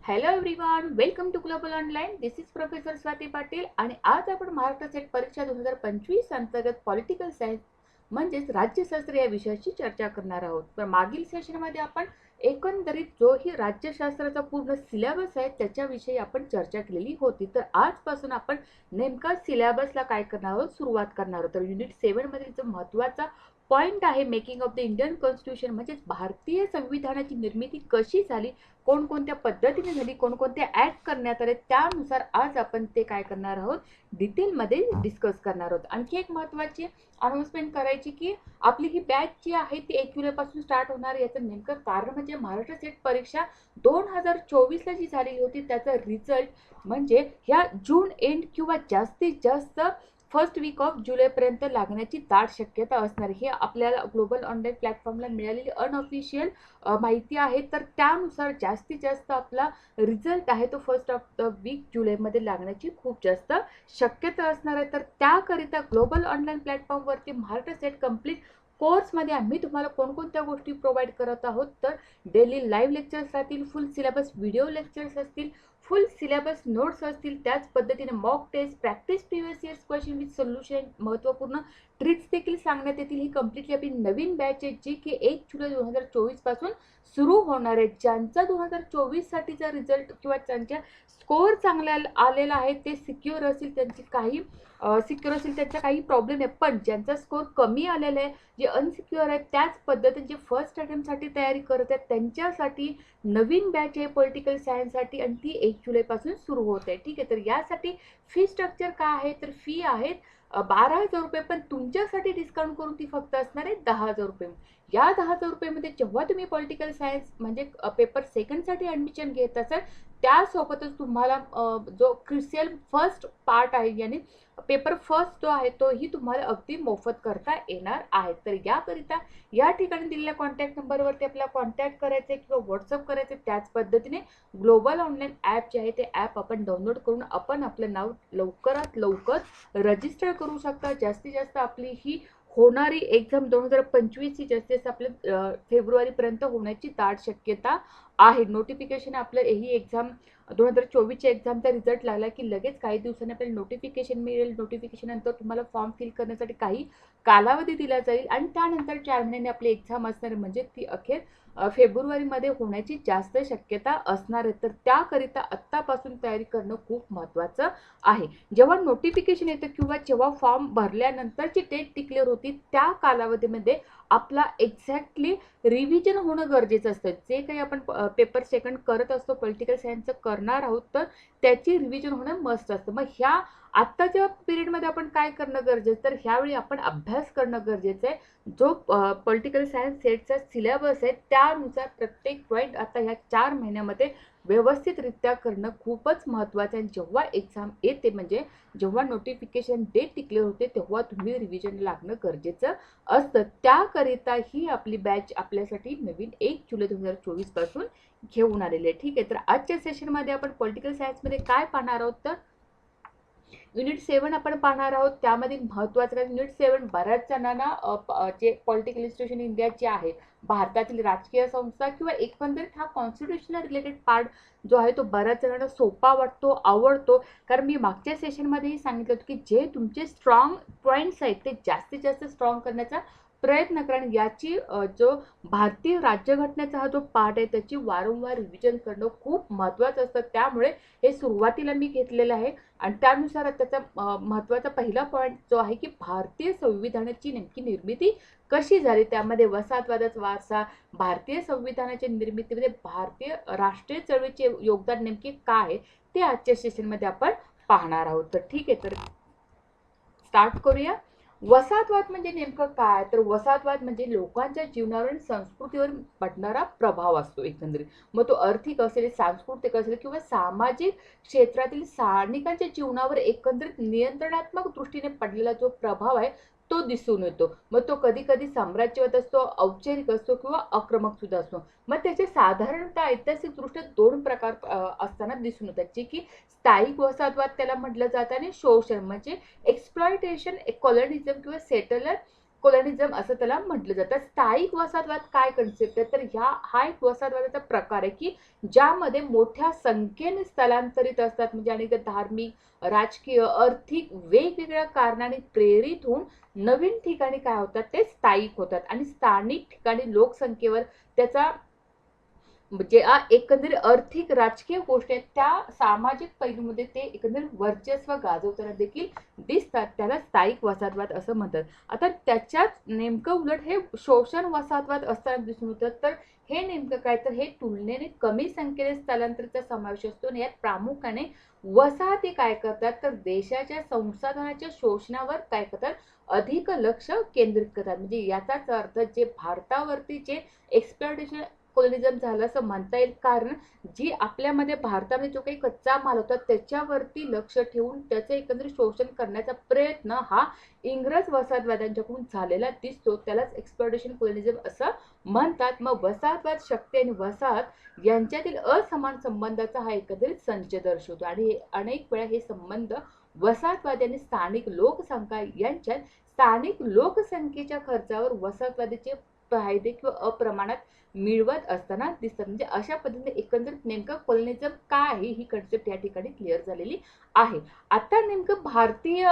Hello everyone, welcome to global online. This is professor Swati Patil आणि आज आपण महाराष्ट्र सेट परीक्षा 2025 अंतर्गत पॉलिटिकल सायन्स म्हणजेच राज्यशास्त्र या विषयाची चर्चा करणार आहोत. तर मागील सेशनमध्ये आपण एकंदरीत जो ही राज्यशास्त्राचा पूर्ण सिलेबस आहे त्याच्याविषयी आपण चर्चा केलेली होती. तर आजपासून आपण नेमका सिलेबसला काय करणार आहोत, सुरुवात करणार आहोत. तर युनिट 7 मधील जो महत्त्वाचा पॉइंट आहे making of the Indian constitution म्हणजेच भारतीय संविधानाची निर्मिती कशी झाली, कोणकोणत्या पद्धतीने झाली, कोणकोणते ऍक्ट करण्यात आले, त्यानुसार आज आपण ते काय करणार आहोत, डिटेलमध्ये डिस्कस करणार आहोत. आणखी एक महत्त्वाची अनाउन्समेंट करायची की आपली ही बॅच जी आहे ती 1 जुलैपासून स्टार्ट होणार. याचं नेमकं कारण म्हणजे महाराष्ट्र सेट परीक्षा 2024ला जी झालेली होती त्याचा रिझल्ट म्हणजे ह्या जून एंड किंवा जास्तीत जास्त फर्स्ट वीक ऑफ जुलैपर्यंत लागण्याची दाट शक्यता असणार. हे आपल्याला ग्लोबल ऑनलाईन प्लॅटफॉर्मला मिळालेली अनऑफिशियल माहिती आहे. तर त्यानुसार जास्तीत जास्त आपला रिझल्ट आहे तो फर्स्ट ऑफ द वीक जुलैमध्ये लागण्याची खूप जास्त शक्यता असणार आहे. तर त्याकरिता ग्लोबल ऑनलाईन प्लॅटफॉर्मवरती महाराष्ट्र सेट कम्प्लीट कोर्समध्ये आम्ही तुम्हाला कोणकोणत्या गोष्टी प्रोव्हाइड करत आहोत, तर डेली लाईव्ह लेक्चर्स राहतील, फुल सिलेबस व्हिडिओ लेक्चर्स असतील, फुल सिलेबस नोट्स असतील, त्याच पद्धतीने mock test, practice previous years question with solution, महत्त्वपूर्ण ट्रिक्स देखील सांगण्यात येतील. ही कम्प्लिटली आपली नवीन बॅच आहे जी की 1 जुलै 2024 पासून सुरू होणार आहे. ज्यांचा 2024 साठीचा रिझल्ट किंवा त्यांच्या स्कोअर चांगला आलेला आहे ते सिक्युअर असतील, त्यांची काही सिक्युअर असेल, त्यांचा काही प्रॉब्लेम आहे. पण ज्यांचा स्कोअर कमी आलेला आहे, जे अनसिक्युअर आहेत, त्याच पद्धतीने जे फर्स्ट अटेम्प्टसाठी तयारी करत आहेत त्यांच्यासाठी नवीन बॅच आहे पॉलिटिकल सायन्ससाठी आणि ती 1 जुलैपासून सुरू होत आहे. ठीक आहे, तर यासाठी फी स्ट्रक्चर काय आहे, तर फी आहेत 12,000 रुपये, पण तुमच्यासाठी डिस्काउंट करून ती फक्त असणार आहे 10,000 रुपये. या 10,000 रुपयेमध्ये जेव्हा तुम्ही पॉलिटिकल सायन्स म्हणजे पेपर सेकंडसाठी ॲडमिशन घेत असाल त्यासोबतच तुम्हाला जो क्रिसियल फर्स्ट पार्ट आहे यानी पेपर फर्स्ट जो आहे तोही तुम्हाला अगदी मोफत करता येणार आहे. तर याकरिता या ठिकाणी दिलेल्या कॉन्टॅक्ट नंबरवरती आपल्याला कॉन्टॅक्ट करायचे किंवा व्हॉट्सअप करायचे. त्याच पद्धतीने ग्लोबल ऑनलाईन ॲप जे आहे ते ॲप आपण डाउनलोड करून आपण आपलं नाव लवकरात लवकर रजिस्टर करू शकता. जास्तीत जास्त आपली ही होणारी एक्झाम 2025 ही जास्तीत जास्त आपल्या फेब्रुवारीपर्यंत होण्याची दाट शक्यता आहे. नोटिफिकेशन आपलं ही एक्झाम 2024च्या एक्झामचा रिझल्ट लागला की लगेच काही दिवसांनी आपल्याला नोटिफिकेशन मिळेल. नोटिफिकेशन नंतर तुम्हाला फॉर्म फिल करण्यासाठी काही कालावधी दिला जाईल आणि त्यानंतर 4 महिन्यांनी आपली एक्झाम असणार म्हणजे ती अखेर फेब्रुवारीमध्ये होण्याची जास्त शक्यता असणार आहे. तर त्याकरिता आत्तापासून तयारी करणं खूप महत्त्वाचं आहे. जेव्हा नोटिफिकेशन येतं किंवा जेव्हा फॉर्म भरल्यानंतरची डेट डिक्लेअर होती त्या कालावधीमध्ये आपला एक्झॅक्टली रिव्हिजन होणं गरजेचं असतं. जे काही आपण पेपर सेकंड करत असतो पॉलिटिकल सायन्सचं करणार आहोत तर त्याची रिव्हिजन होणं मस्ट असतं. मग ह्या आत्ताच्या पिरियडमध्ये आपण काय करणं गरजेचं, तर ह्यावेळी आपण अभ्यास करणं गरजेचं आहे. जो पॉलिटिकल सायन्स सेटचा सिलेबस आहे त्यानुसार प्रत्येक पॉईंट आता ह्या 4 महिन्यामध्ये व्यवस्थितरित्या करणं खूपच महत्त्वाचं आहे. जेव्हा एक्झाम येते म्हणजे जेव्हा नोटिफिकेशन डेट डिक्लेअर होते तेव्हा तुम्ही रिव्हिजन लागणं गरजेचं असतं. त्याकरिता ही आपली बॅच आपल्यासाठी नवीन 1 जुलै 2024 पासून घेऊन आलेली आहे. ठीक आहे, तर आजच्या सेशनमध्ये आपण पॉलिटिकल सायन्समध्ये काय पाहणार आहोत, तर युनिट 7 आपण पाहणार आहोत. त्यामध्ये महत्त्वाचं काय, युनिट 7 बऱ्याच जणांना जे पॉलिटिकल इन्स्टिट्यूशन इंडियाचे आहे, भारतातील राजकीय संस्था किंवा एकंदरीत हा कॉन्स्टिट्यूशनल रिलेटेड पार्ट जो आहे तो बऱ्याच जणांना सोपा वाटतो, आवडतो. कारण मी मागच्या सेशनमध्येही सांगितलं होतं की जे तुमचे स्ट्रॉंग पॉईंट्स आहेत ते जास्तीत जास्त स्ट्रॉंग करण्याचा प्रयत्न करा. याची जो भारतीय राज्यघटनेचा हा जो पार्ट आहे त्याची वारंवार रिव्हिजन करणं खूप महत्त्वाचं असतं. त्यामुळे हे सुरुवातीला मी घेतलेलं आहे आणि त्यानुसार त्याचा महत्त्वाचा पहिला पॉईंट जो आहे की भारतीय संविधानाची नेमकी निर्मिती कशी झाली, त्यामध्ये वसाहतवादाचा वारसा, भारतीय संविधानाच्या निर्मितीमध्ये भारतीय राष्ट्रीय चळवळीचे योगदान नेमके काय आहे ते आजच्या सेशनमध्ये आपण पाहणार आहोत. तर ठीक आहे, तर स्टार्ट करूया. वसाहतवाद म्हणजे नेमकं काय, तर वसाहतवाद म्हणजे लोकांच्या जीवनावर आणि संस्कृतीवर पडणारा प्रभाव असतो एकंदरीत. मग तो आर्थिक असेल, सांस्कृतिक असेल किंवा सामाजिक क्षेत्रातील स्थानिकांच्या जीवनावर एकंदरीत नियंत्रणात्मक दृष्टीने पडलेला जो प्रभाव आहे तो दिसून येतो. मग तो कधी कधी साम्राज्यवाद असतो, औपचारिक असतो किंवा आक्रमक सुद्धा असतो. मग त्याचे साधारणतः ऐतिहासिकदृष्ट्या 2 प्रकार असताना दिसून येतात, जे की स्थायिक वसाहतवाद त्याला म्हटलं जातं आणि शोषण म्हणजे एक्सप्लॉयटेशन, कॉलनिझम किंवा सेटलर कोलॅनिझम असं त्याला म्हटलं जातं. स्थायिक वसाहतवाद काय कन्सेप्ट आहे, तर हा एक वसाहतवादाचा प्रकार आहे की ज्यामध्ये मोठ्या संख्येने स्थलांतरित असतात, म्हणजे अनेक धार्मिक, राजकीय, आर्थिक वेगवेगळ्या कारणाने प्रेरित होऊन नवीन ठिकाणी काय होतात, ते स्थायिक होतात आणि स्थानिक ठिकाणी लोकसंख्येवर त्याचा जे एकंदरीत आर्थिक राजकीय गोष्टी आहेत त्या सामाजिक पैलूमध्ये ते एकंदरीत वर्चस्व गाजवताना देखील दिसतात. त्याला स्थायिक वसाहतवाद असं म्हणतात. आता त्याच्याच नेमकं उलट हे शोषण वसाहतवाद असताना दिसून येतं. तर हे नेमकं काय, तर हे तुलनेने कमी संख्येने स्थलांतरितचा समावेश असतो आणि यात प्रामुख्याने वसाहती काय करतात, तर देशाच्या संसाधनाच्या शोषणावर काय करतात, अधिक लक्ष केंद्रित करतात. म्हणजे याचाच अर्थ जे भारतावरती जे एक्सप्लॉयटेशन कोलनिझम झालं असं म्हणता येईल. कारण जी आपल्यामध्ये भारतामध्ये जो काही कच्चा माल होता त्याच्यावरती लक्ष ठेवून त्याचे एकंदरीत शोषण करण्याचा प्रयत्न हा इंग्रज वसाहतवाद्यांच्याकडून झालेला दिसतो. त्यालाच एक्सप्लॉयटेशन कोलनिझम असं म्हणतात. मग वसाहतवाद शक्ती आणि वसाहत यांच्यातील असमान संबंधाचा हा एकंदरीत संच दर्शवतो आणि अनेक वेळा हे संबंध वसाहतवादी आणि स्थानिक लोकसंख्या यांच्यात स्थानिक लोकसंख्येच्या खर्चावर वसाहतवादीचे फायदे किंवा अप्रमाणात मिळवत असताना दिसतात. म्हणजे अशा पद्धतीने एकंदरीत नेमकं कोलनिझम काय आहे ही कन्सेप्ट या ठिकाणी क्लिअर झालेली आहे. आता नेमकं भारतीय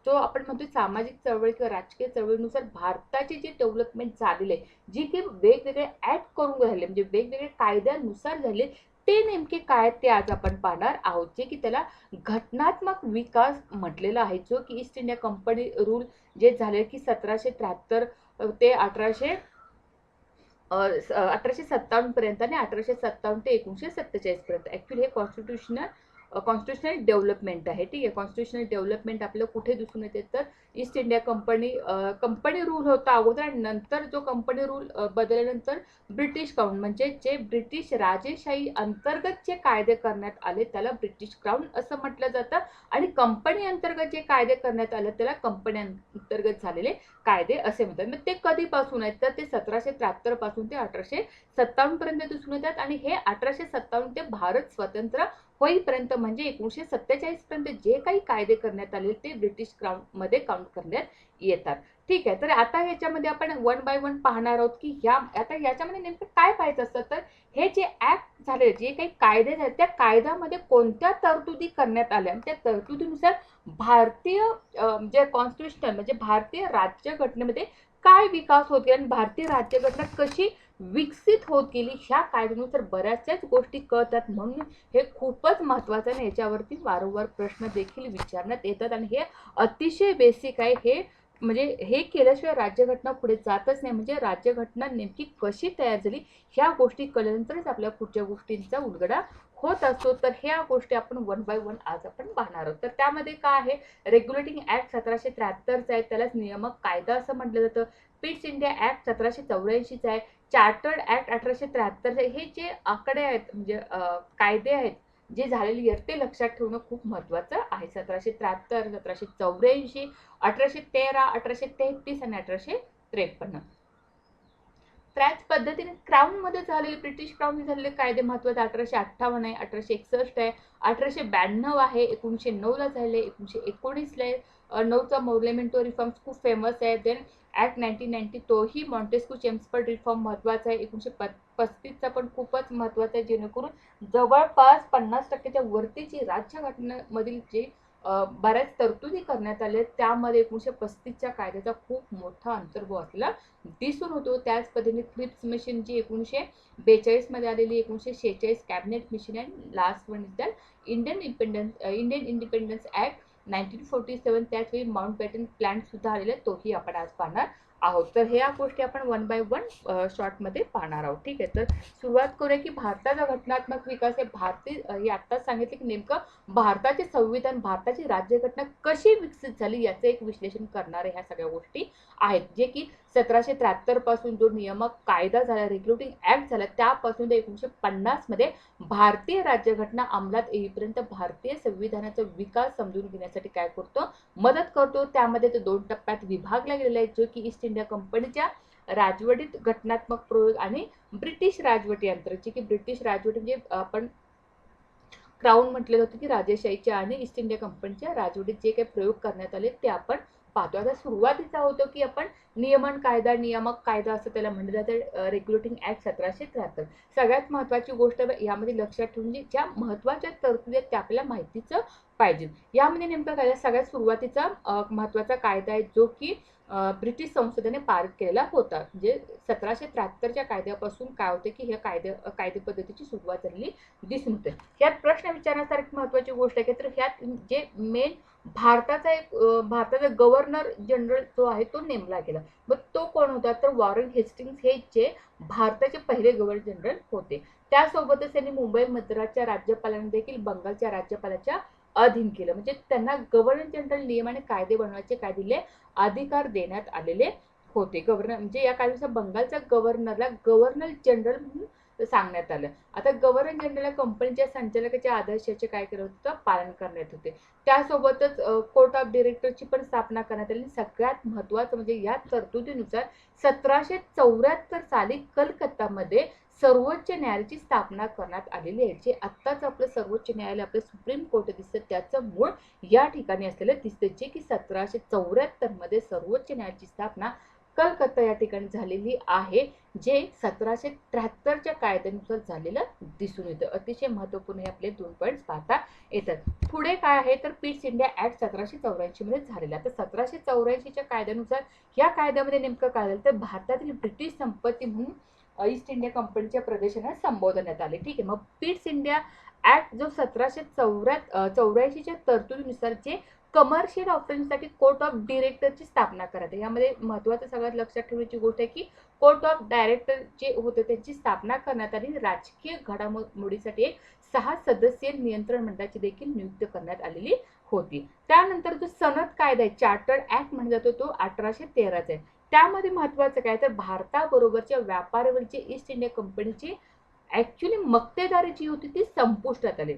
जो आपण म्हणतो सामाजिक चळवळी किंवा राजकीय चळवळीनुसार भारताची जी डेव्हलपमेंट झालेली आहे, जी की वेगवेगळे ऍक्ट करून राहिले, म्हणजे वेगवेगळे कायद्यानुसार झाले, ते नेमके काय ते आज आपण पाहणार आहोत. जे की त्याला घटनात्मक विकास म्हटलेला आहे, जो की ईस्ट इंडिया कंपनी रूल जे झाले की 1773 ते 1857 पर्यंत आणि 1857 ते 1947 पर्यंत. ऍक्च्युली हे कॉन्स्टिट्युशनल डेव्हलपमेंट आहे. ठीक आहे, कॉन्स्टिट्युशनल डेव्हलपमेंट आपल्याला कुठे दिसून येते, तर ईस्ट इंडिया कंपनी रूल होता अगोदर आणि नंतर जो कंपनी रूल बदलल्यानंतर ब्रिटिश क्राऊन, म्हणजे जे ब्रिटिश राजेशाही अंतर्गत जे कायदे करण्यात आले त्याला ब्रिटिश क्राऊन असं म्हटलं जातं आणि कंपनी अंतर्गत जे कायदे करण्यात आले त्याला कंपनी अंतर्गत झालेले कायदे असे म्हणतात. मग ते कधीपासून आहेत, तर ते 1773 पासून ते 1857 पर्यंत दिसून येतात आणि हे 1857 ते भारत स्वतंत्र होईपर्यंत म्हणजे 1947 पर्यंत जे काही कायदे करण्यात आले ते ब्रिटिश क्राऊन मध्ये काउंट करण्यात येतात. ठीक आहे, तर आता याच्यामध्ये आपण वन बाय वन पाहणार आहोत की आता याच्यामध्ये नेमकं काय पाहायचं असतं, तर हे जे ऍक्ट झाले, जे काही कायदे झाले, त्या कायद्यामध्ये कोणत्या तरतुदी करण्यात आल्या आणि त्या तरतुदीनुसार भारतीय जे कॉन्स्टिट्युशनल म्हणजे भारतीय राज्यघटनेमध्ये काय विकास होत गेला आणि भारतीय राज्यघटना कशी विकसित होत गेली ह्या कायद्यानुसार बऱ्याचशाच गोष्टी कळतात. म्हणून हे खूपच महत्वाचं आहे आणि याच्यावरती वारंवार प्रश्न देखील विचारण्यात येतात आणि हे अतिशय बेसिक आहे. हे म्हणजे हे केल्याशिवाय राज्यघटना पुढे जातच नाही. म्हणजे राज्यघटना नेमकी कशी तयार झाली ह्या गोष्टी कळल्यानंतरच आपल्या पुढच्या गोष्टींचा उलगडा होत असतो. तर ह्या गोष्टी आपण वन बाय वन आज आपण पाहणार आहोत. तर त्यामध्ये काय आहे, रेग्युलेटिंग ऍक्ट 1773 आहे, त्यालाच नियामक कायदा असं म्हटलं जातं. पिट्स इंडिया ऍक्ट 1784 आहे. Chartered act 1873. हे जे आकडे आहेत म्हणजे कायदे आहेत जे झालेली आहेत ते लक्षात ठेवणं खूप महत्वाचं आहे. 1773, 1784, 1813, 1833 आणि 1853. त्याच पद्धतीने क्राऊन मध्ये झालेले ब्रिटिश क्राऊन झालेले कायदे महत्वाचे 1858 आहे, 1861 आहे, 1892 आहे, 1909 ला झाले, 1919 ला 9चा मॉर्लेमेंटो रिफॉर्म्स खूप फेमस आहे. देन ऍक्ट 1990 तोही मॉन्टेस्क्यू चेम्सफर्ड रिफॉर्म महत्वाचा आहे. 1935चा पण खूपच महत्वाचा आहे, जेणेकरून जवळपास 50% वरती जी राज्यघटनेमधील जे बऱ्याच तरतुदी करण्यात आल्या त्यामध्ये 1935च्या कायद्याचा खूप मोठा अंतर्भाव असलेला दिसून होतो. त्याच पद्धतीने क्रिप्स मिशन जी 1942 मध्ये आलेली, 1946 कॅबिनेट मिशन आणि last one is the Indian independence act 1947. त्याचवेळी माउंट बॅटन प्लॅन सुद्धा आलेला तोही आपण आज पाहणार आहोत. तर ह्या गोष्टी आपण वन बाय वन शॉर्ट मध्ये पाहणार आहोत. ठीक आहे, तर सुरुवात करूया की भारताचा घटनात्मक विकास हे हे आत्ताच सांगितले की नेमकं भारताचे संविधान, भारताची राज्यघटना कशी विकसित झाली याचे एक विश्लेषण करणारे ह्या सगळ्या गोष्टी आहेत. जे की 1773 पासून जो नियामक कायदा झाला, रेग्युलेटिंग ऍक्ट झाला, त्यापासून ते 1950 मध्ये भारतीय राज्यघटना अंमलात येईपर्यंत भारतीय संविधानाचा विकास समजून घेण्यासाठी काय करतो, मदत करतो. त्यामध्ये ते 2 टप्प्यात विभागला गेलेला आहे, जो की ईस्ट इंडिया कंपनीच्या राजवटीत घटनात्मक प्रयोग आणि ब्रिटिश राजवटी अंतर्गत. जे की ब्रिटिश राजवटी म्हणजे आपण क्राऊन म्हटले होते की राजेशाहीच्या आणि ईस्ट इंडिया कंपनीच्या राजवटीत जे काही प्रयोग करण्यात आले ते आपण पाहतो. आता सुरुवातीचा होतो की आपण नियमन कायदा, नियामक कायदा असं त्याला म्हटलं जातं, रेग्युलेटिंग ऍक्ट 1773. सगळ्यात महत्त्वाची गोष्ट यामध्ये लक्षात ठेवून ज्या महत्त्वाच्या तरतुदी आहेत त्या आपल्याला माहितीच पाहिजे. यामध्ये नेमकं काय सगळ्यात सुरुवातीचा महत्त्वाचा कायदा आहे जो की ब्रिटिश संसदेने पारित केलेला होता. म्हणजे 1773च्या कायद्यापासून काय होते की ह्या कायदे पद्धतीची सुरुवात झालेली दिसून येते. यात प्रश्न विचारण्यासारखी महत्त्वाची गोष्ट आहे तर ह्यात जे मेन भारताचा गव्हर्नर जनरल जो आहे तो नेमला गेला. मग तो कोण होता तर वॉरेन हेस्टिंग्स हे जे भारताचे पहिले गव्हर्नर जनरल होते. त्यासोबतच त्यांनी मुंबई मद्रासच्या राज्यपालांना देखील बंगालच्या राज्यपालाच्या अधीन केलं. म्हणजे त्यांना गव्हर्नर जनरल नियम आणि कायदे बनवायचे काय दिले अधिकार देण्यात आलेले होते. गव्हर्नर म्हणजे या कायद्यानुसार बंगालच्या गव्हर्नरला गव्हर्नर जनरल म्हणून सांगण्यात आलं. आता गव्हर्नर जनरल कंपनीच्या संचालकाच्या आदेशाचे काय केलं होतं पालन करण्यात होते. त्यासोबतच कोर्ट ऑफ डायरेक्टरची पण स्थापना करण्यात आली. सगळ्यात महत्त्वाचं म्हणजे या तरतुदीनुसार 1774 साली कलकत्तामध्ये सर्वोच्च न्यायालयाची स्थापना करण्यात आलेली आहे. जे आत्ताच आपलं सर्वोच्च न्यायालय आपलं सुप्रीम कोर्ट दिसतं त्याचं मूळ या ठिकाणी असलेलं दिसतं, जे की 1774 मध्ये सर्वोच्च न्यायालयाची स्थापना कलकत्ता या ठिकाणी झालेली आहे, जे 1773च्या कायद्यानुसार झालेलं दिसून येतं. अतिशय महत्त्वपूर्ण हे आपले 2 पॉईंट्स पाहता येतात. पुढे काय आहे तर पीट्स इंडिया ऍक्ट 1784 मध्ये झालेला. आता 1784च्या कायद्यानुसार या कायद्यामध्ये नेमकं काय झालं तर भारतातील ब्रिटिश संपत्ती म्हणून ईस्ट इंडिया कंपनीच्या प्रदेशांना संबोधण्यात आले. ठीक आहे. मग पीट्स इंडिया ऍक्ट जो 1784च्या तरतुदीनुसार जे कमर्शियल ऑफरिंगसाठी कोर्ट ऑफ डायरेक्टरची स्थापना करत आहे. यामध्ये महत्त्वाचं सगळ्यात लक्षात ठेवण्याची गोष्ट आहे की कोर्ट ऑफ डायरेक्टर जे होते त्यांची स्थापना करण्यात आली. राजकीय घडामोडीसाठी एक 6 सदस्यीय नियंत्रण मंडळाची देखील नियुक्ती करण्यात आलेली होती. त्यानंतर जो सनद कायदा आहे चार्टर्ड ऍक्ट म्हणला जातो तो 1813 आहे. त्यामध्ये महत्त्वाचं काय तर भारताबरोबरच्या व्यापारावरची ईस्ट इंडिया कंपनीची ऍक्च्युली मक्तेदारी जी होती ती संपुष्टात आली.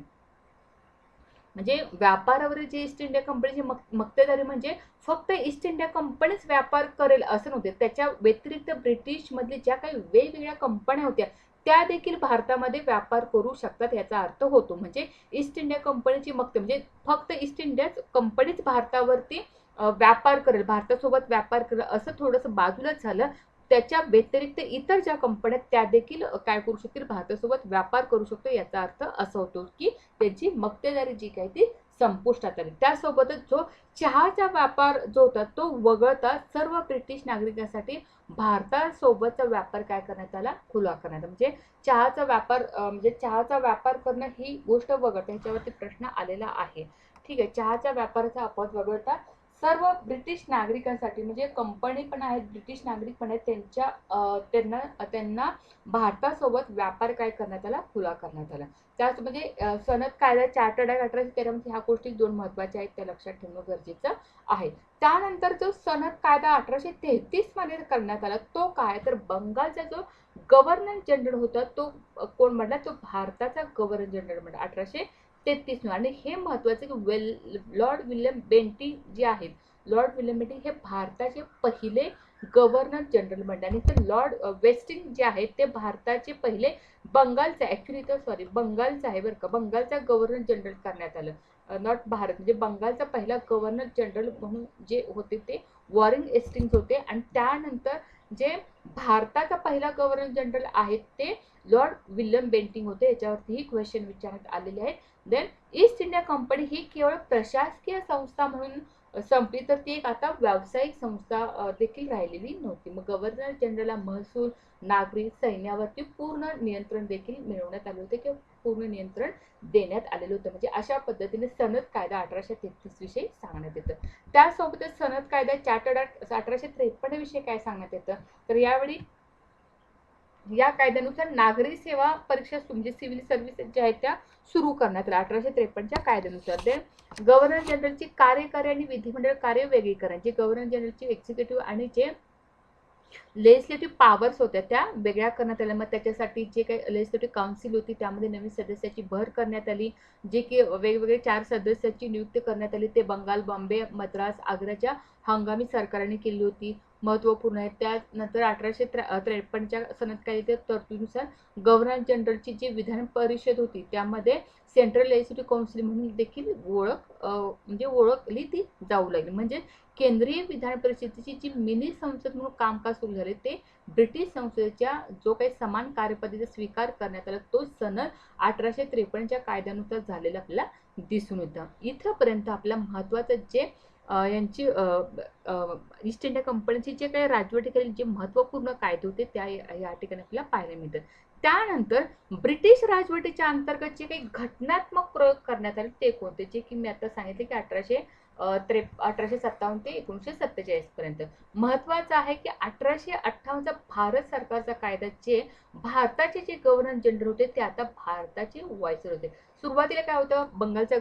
म्हणजे व्यापारावर जी ईस्ट इंडिया कंपनीची मक्तेदारी म्हणजे फक्त ईस्ट इंडिया कंपनीच व्यापार करेल असं नव्हते. त्याच्या व्यतिरिक्त ब्रिटिश मधले ज्या काही वेगवेगळ्या कंपन्या होत्या त्या देखील भारतामध्ये व्यापार करू शकतात याचा अर्थ होतो. म्हणजे ईस्ट इंडिया कंपनीची म्हणजे फक्त ईस्ट इंडिया कंपनीच भारतावरती व्यापार करेल, भारतासोबत व्यापार करेल असं थोडंसं बाजूलाच झालं. त्याच्या व्यतिरिक्त इतर ज्या कंपन्या त्या देखील काय करू शकतील भारतासोबत व्यापार करू शकतो याचा अर्थ असा होतो की त्याची मक्तेदारी जी काय ती संपुष्टात आली. त्यासोबतच जो चहाचा व्यापार जो होता तो वगळता सर्व ब्रिटिश नागरिकांसाठी भारतासोबतचा व्यापार काय करण्यात आला खुला करण्यात. म्हणजे चहाचा व्यापार करणं ही गोष्ट वगळता ह्याच्यावरती प्रश्न आलेला आहे. ठीक आहे. चहाच्या व्यापाराचा अपवाद वगळता सर्व ब्रिटिश नागरिकांसाठी म्हणजे कंपनी पण आहेत ब्रिटिश नागरिक पण आहेत त्यांना भारतासोबत व्यापार काय करण्यात आला खुला करण्यात आला. त्याच म्हणजे सनद कायदा चार्टर्ड ऍक्ट 1813 मध्ये ह्या गोष्टी 2 महत्त्वाच्या आहेत त्या लक्षात ठेवणं गरजेचं आहे. त्यानंतर जो सनद कायदा 1833 मध्ये करण्यात आला तो काय तर बंगालचा जो गव्हर्नर जनरल होता तो कोण म्हणला तो भारताचा गव्हर्नर जनरल म्हणला 1833 आणि हे महत्त्वाचे की लॉर्ड विल्यम बेंटिंक जे आहेत लॉर्ड विल्यम बेंटिंक हे भारताचे पहिले गव्हर्नर जनरल म्हणतात. आणि तर लॉर्ड वेस्टिंग जे आहेत ते भारताचे पहिले बंगालचा आहे बरं का, बंगालचा गव्हर्नर जनरल करण्यात आलं. नॉट भारत म्हणजे बंगालचा पहिला गव्हर्नर जनरल म्हणून जे होते ते वॉरेन हेस्टिंग्स होते. आणि त्यानंतर जे भारताचा पहिला गव्हर्नर जनरल आहेत ते लॉर्ड विल्यम बेंटिंक होते. याच्यावरतीही क्वेश्चन विचारण्यात आलेले आहेत. देन ईस्ट इंडिया कंपनी ही केवळ प्रशासकीय संस्था म्हणून संपली तर ती एक आता व्यावसायिक संस्था देखील राहिलेली नव्हती. मग गव्हर्नर जनरलला महसूल नागरी सैन्यावरती पूर्ण नियंत्रण देखील मिळवण्यात आले होते किंवा पूर्ण नियंत्रण देण्यात आलेलं होतं. म्हणजे अशा पद्धतीने सनद कायदा 1833 विषयी सांगण्यात येतं. त्यासोबतच सनद कायदा चार्टर्ड ऍक्ट 1853 विषयी काय सांगण्यात येतं तर यावेळी या कायद्यानुसार नागरी सेवा परीक्षा म्हणजे सिव्हिल सर्व्हिसेस ज्या आहेत त्या सुरू करण्यात आल्या 1853च्या कायद्यानुसार. गव्हर्नर जनरलची कार्यकारी आणि विधिमंडळ कार्य वेगळी करायची. गव्हर्नर जनरलची एक्झिक्युटिव्ह आणि जे लेजिस्लेटिव्ह पॉवर्स होत्या त्या वेगळ्या करण्यात आल्या. मग त्याच्यासाठी जे काही लेजिस्लेटिव्ह काउन्सिल होती त्यामध्ये नवीन सदस्याची भर करण्यात आली. जे की वेगवेगळे 4 सदस्याची नियुक्ती करण्यात आली ते बंगाल, बॉम्बे, मद्रास, आग्राच्या हंगामी सरकारने केली होती. महत्त्वपूर्ण आहे. त्यानंतर 1853च्या सनद कायद्याच्या तरतुदीनुसार गव्हर्नर जनरलची जी विधान परिषद होती त्यामध्ये सेंट्रल लेजिस्लेटिव्ह काउन्सिल म्हणून देखील म्हणजे ओळखली ती जाऊ लागली. म्हणजे केंद्रीय विधान परिषदेची जी मिनी संसद म्हणून कामकाज सुरू झाले ते ब्रिटिश संसदेच्या जो काही समान कार्यपद्धतीचा स्वीकार करण्यात आला तो सनद 1853च्या कायद्यानुसार झालेला आपल्याला दिसून येतं. इथपर्यंत आपल्या महत्त्वाचं जे यांची ईस्ट इंडिया कंपनीचे जे काही राजवटीखालील जे महत्त्वपूर्ण कायदे होते त्या या ठिकाणी आपल्याला पाहायला मिळतात. त्यानंतर ब्रिटिश राजवटीच्या अंतर्गत जे काही घटनात्मक प्रयोग करण्यात आले ते कोणते, जे की मी आता सांगितले की 1857 ते 1947 पर्यंत. महत्वाचं आहे की 1858चा भारत सरकारचा कायदा जे भारताचे जे गव्हर्नर जनरल होते ते आता भारताचे व्हायसरॉय होते. सुरुवातीला काय होतं, बंगालचे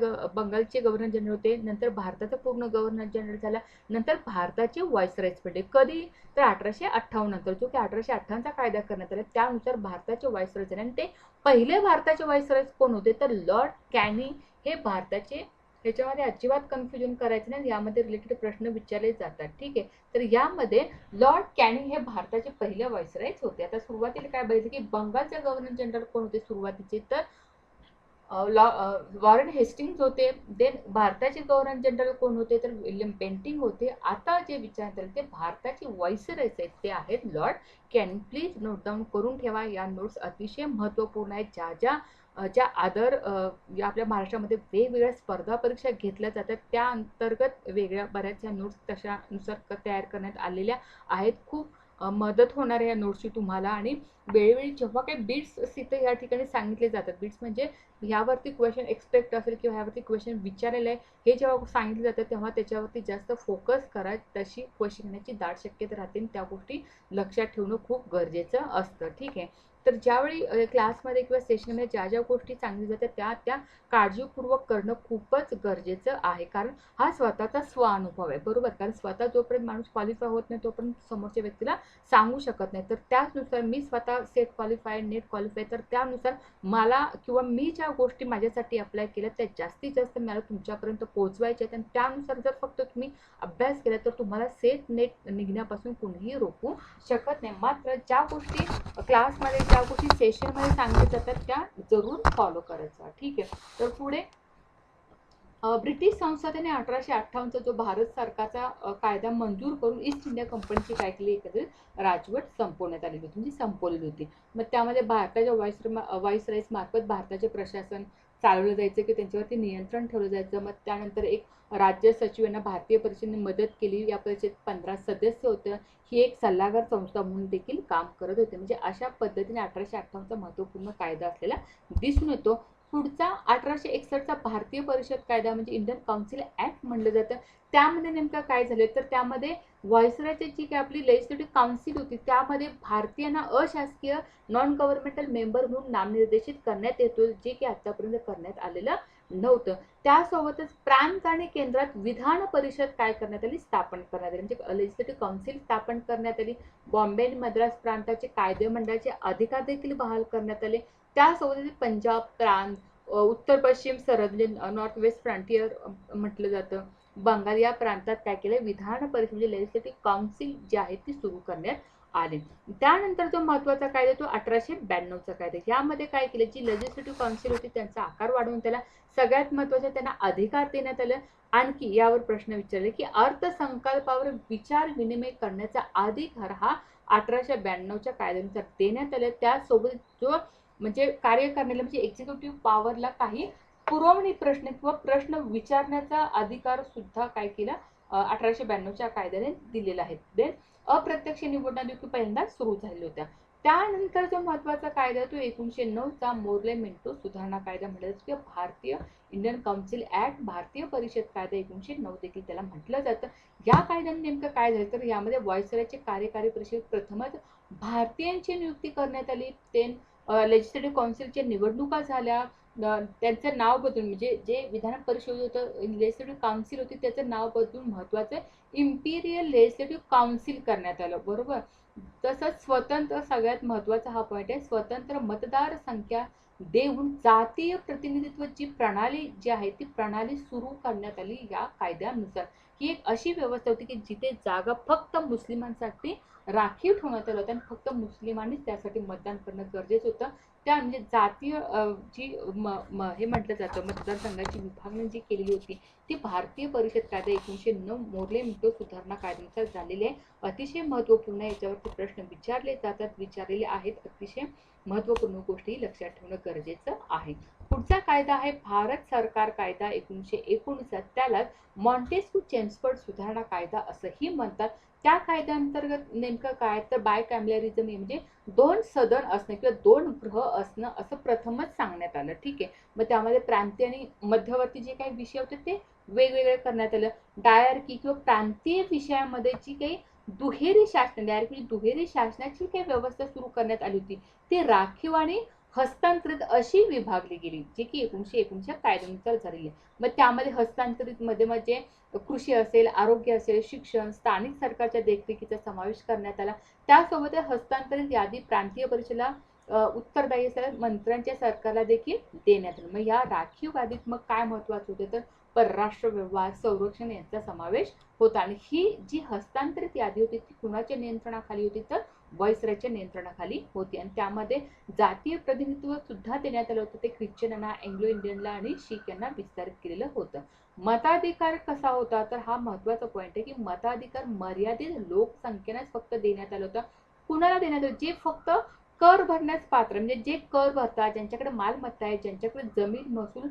गव्हर्नर जनरल होते, नंतर भारताचा पूर्ण गव्हर्नर जनरल झाला, नंतर भारताचे व्हायसरॉयज पडले. कधी तर 1858 नंतर, जो की 1858चा कायदा करण्यात आला त्यानुसार भारताचे व्हायसरॉय झाले. आणि ते पहिले भारताचे व्हायसरॉय कोण होते तर लॉर्ड कॅनिंग हे भारताचे. ह्याच्यामध्ये अजिबात कन्फ्युजन करायचं नाही, यामध्ये रिलेटेड प्रश्न विचारले जातात. ठीक आहे, तर यामध्ये लॉर्ड कॅनिंग हे भारताचे पहिले व्हायसरॉयज होते. आता सुरुवातीला काय बघितलं की बंगालचे गव्हर्नर जनरल कोण होते सुरुवातीचे तर वॉरेन हेस्टिंग्स होते. देन भारताचे गव्हर्नर जनरल कोण होते तर विल्यम बेंटिंग होते. आता जे विचारतात ते भारताचे व्हायसरॉयज आहेत ते आहेत Lord Canning. Please note down करून ठेवा, या नोट्स अतिशय महत्त्वपूर्ण आहेत. ज्या आपल्या महाराष्ट्रामध्ये वेगवेगळ्या स्पर्धा परीक्षा घेतल्या जातात त्या अंतर्गत वेगळ्या बऱ्याचशा नोट्स तशानुसार तयार करण्यात आलेल्या आहेत. खूप मदत होणार आहे या नोट्सची तुम्हाला. आणि वेळोवेळी जेव्हा काही बिट्स तिथे या ठिकाणी सांगितले जातात, बिट्स म्हणजे ह्यावरती क्वेश्चन एक्सपेक्ट असेल किंवा ह्यावरती क्वेश्चन विचारलेलं आहे हे जेव्हा सांगितलं जातं तेव्हा त्याच्यावरती जास्त फोकस करा, तशी क्वेश्चन येण्याची दाट शक्यता राहते. त्या गोष्टी लक्षात ठेवणं खूप गरजेचं असतं. ठीक आहे, तर ज्यावेळी क्लासमध्ये किंवा सेशनमध्ये ज्या गोष्टी सांगितल्या जातात त्या काळजीपूर्वक करणं खूपच गरजेचं आहे, कारण हा स्वतःचा स्वानुभव आहे. बरोबर, कारण स्वतः जोपर्यंत माणूस क्वालिफाय होत नाही तोपर्यंत समोरच्या व्यक्तीला सांगू शकत नाही. तर त्याचनुसार मी स्वतः सेट क्वालिफाय, नेट क्वालिफाय, तर त्यानुसार मला किंवा मी ज्या गोष्टी माझ्यासाठी अप्लाय केल्या त्या जास्तीत जास्त मला तुमच्यापर्यंत पोहोचवायच्या आहेत. आणि त्यानुसार जर फक्त तुम्ही अभ्यास केला तर तुम्हाला सेट नेट निघण्यापासून कुणीही रोखू शकत नाही. मात्र ज्या गोष्टी क्लासमध्ये, ज्या गोष्टी सेशनमध्ये सांगितल्या जातात त्या जरूर फॉलो करायचा. ठीक आहे, तर पुढे ब्रिटिश संसदेने 1858चा जो भारत सरकारचा कायदा मंजूर करून ईस्ट इंडिया कंपनीची काय केली, एकत्रित राजवट संपवण्यात आलेली होती, म्हणजे संपवलेली होती. मग त्यामध्ये भारताच्या व्हाईसरॉयज मार्फत भारताचे प्रशासन चालवलं जायचं की त्यांच्यावरती नियंत्रण ठेवलं जायचं. मग त्यानंतर एक राज्य सचिवांना भारतीय परिषदेने मदत केली. या परिषदेत 15 सदस्य होते. ही एक सल्लागार संस्था म्हणून देखील काम करत होते. म्हणजे अशा पद्धतीने 1858चा महत्त्वपूर्ण कायदा असलेला दिसून येतो. पुढचा 1861चा भारतीय परिषद कायदा म्हणजे इंडियन काउन्सिल ऍक्ट म्हणलं जातं. त्यामध्ये नेमकं काय झालं तर त्यामध्ये व्हायसरॉयची जी काही आपली लेजिस्लेटिव्ह काउन्सिल होती त्यामध्ये भारतीयांना अशासकीय नॉन गव्हर्नमेंटल मेंबर म्हणून नामनिर्देशित करण्यात येतो, जे की आतापर्यंत करण्यात आलेलं नव्हतं. त्यासोबतच प्रांत आणि केंद्रात विधान परिषद काय करण्यात आली, स्थापन करण्यात आली, म्हणजे लेजिस्लेटिव्ह काउन्सिल स्थापन करण्यात आली. बॉम्बे आणि मद्रास प्रांताचे कायदे मंडळाचे अधिकार देखील बहाल करण्यात आले. त्यासोबतच पंजाब प्रांत, उत्तर पश्चिम सरहद म्हणजे नॉर्थ वेस्ट फ्रंटियर म्हटलं जातं, बंगाल या प्रांतात काय केलं, विधान परिषद म्हणजे लेजिस्लेटिव्ह काउन्सिल जी आहे ती सुरू करण्यात आली. त्यानंतर जो महत्वाचा कायदा तो 1892चा कायदा. यामध्ये काय केलं, जी लेजिस्लेटिव्ह काउन्सिल होती त्यांचा आकार वाढवून त्याला सगळ्यात महत्वाचं त्यांना अधिकार देण्यात आले. आणखी यावर प्रश्न विचारले की अर्थसंकल्पावर विचार विनिमय करण्याचा अधिकार हा 1892च्या कायद्यानुसार देण्यात आले. त्यासोबत जो म्हणजे कार्य करण्याला म्हणजे एक्झिक्युटिव्ह पॉवरला काही पुरवणी प्रश्न किंवा प्रश्न विचारण्याचा अधिकार सुद्धा काय केला 1892च्या कायद्याने दिलेला आहे. देन अप्रत्यक्ष निवडणुकी पहिल्यांदा सुरू झालेल्या होत्या. त्यानंतर जो महत्वाचा कायदा तो 1909चा मोर्ले मिंटो सुधारणा कायदा म्हटलं जातं किंवा भारतीय इंडियन काउन्सिल ऍक्ट, भारतीय परिषद कायदा 1909 देखील त्याला म्हटलं जातं. या कायद्याने नेमकं काय झालं तर यामध्ये व्हायसरॉयचे कार्यकारी परिषद प्रथमच भारतीयांची नियुक्ती करण्यात आली. लेजिस्लेटिव्ह काउन्सिलच्या निवडणुका झाल्या. त्यांचं नाव बदलून म्हणजे जे विधान परिषद होतं, लेजिस्लेटिव्ह काउन्सिल होती त्याचं नाव बदलून महत्वाचं इम्पिरियल लेजिस्लेटिव्ह काउन्सिल करण्यात आलं. बरोबर, तसंच स्वतंत्र, सगळ्यात महत्वाचा हा पॉईंट आहे, स्वतंत्र मतदार संख्या देऊन जातीय प्रतिनिधित्व जी प्रणाली जी आहे ती प्रणाली सुरू करण्यात आली या कायद्यानुसार. ही एक अशी व्यवस्था होती की जिथे जागा फक्त मुस्लिमांसाठी राखीव ठेवण्यात आल्या होत्या आणि फक्त मुस्लिमांनीच त्यासाठी मतदान करणं गरजेचं होतं. त्या म्हणजे जातीय जी हे म्हटलं जातं मतदारसंघाची विभागणी जी केलेली होती ती भारतीय परिषद कायदा 1909 मोर्ले मिंटो सुधारणा कायद्यानुसार झालेली आहे. अतिशय महत्त्वपूर्ण आहे. याच्यावरती प्रश्न विचारले जातात, विचारलेले आहेत. अतिशय महत्त्वपूर्ण गोष्टी लक्षात ठेवणं गरजेचं आहे. पुढचा कायदा आहे भारत सरकार कायदा 1959. त्याला मॉन्टेस्क्यू चेम्सफोर्ड सुधारणा कायदा असंही म्हणतात. त्या कायद्याअंतर्गत नेमकं काय तर बायकॅमेरलिझम म्हणजे दोन सदन असणं किंवा दोन गृह असणं असं प्रथमच सांगण्यात आलं. ठीक आहे. मग त्यामध्ये प्रांतीय आणि मध्यवर्ती जे काही विषय होते ते वेगवेगळे करण्यात आलं. डायरकी किंवा प्रांतीय विषयामध्ये जी काही दुहेरी शासन डायरेक्टली दुहेरी शासनाची काही व्यवस्था सुरू करण्यात आली होती ती राखीव आणि हस्तांतरित अशी विभागली गेली, जी की 1959 कायद्यानुसार झालेली आहे. मग त्यामध्ये हस्तांतरित मध्ये म्हणजे कृषी असेल, आरोग्य असेल, शिक्षण, स्थानिक सरकारच्या देखरेखीचा समावेश करण्यात आला. त्यासोबतच हस्तांतरित यादी प्रांतीय परिषदेला उत्तरदायी असलेल्या मंत्र्यांच्या सरकारला देखील देण्यात आलं. मग या राखीव यादीत मग काय महत्वाचं होते तर परराष्ट्र व्यवहार, संरक्षण यांचा समावेश होता. आणि ही जी हस्तांतरित यादी होती ती कुणाच्या नियंत्रणाखाली होती तर व्हाईसरॉयच्या नियंत्रणाखाली होती. आणि त्यामध्ये जातीय प्रतिनिधित्व सुद्धा देण्यात आलं होतं. ते ख्रिश्चनांना, अँग्लो इंडियनला आणि शीख यांना विस्तारित केलेलं होतं. मताधिकार कसा होता तर हा महत्वाचा पॉईंट आहे की मताधिकार मर्यादित लोकसंख्येनेच फक्त देण्यात आलं होतं. कुणाला देण्यात आलं जे फक्त कर भरण्यास पात्र म्हणजे जे कर भरतात, ज्यांच्याकडे मालमत्ता आहे, ज्यांच्याकडे जमीन महसूल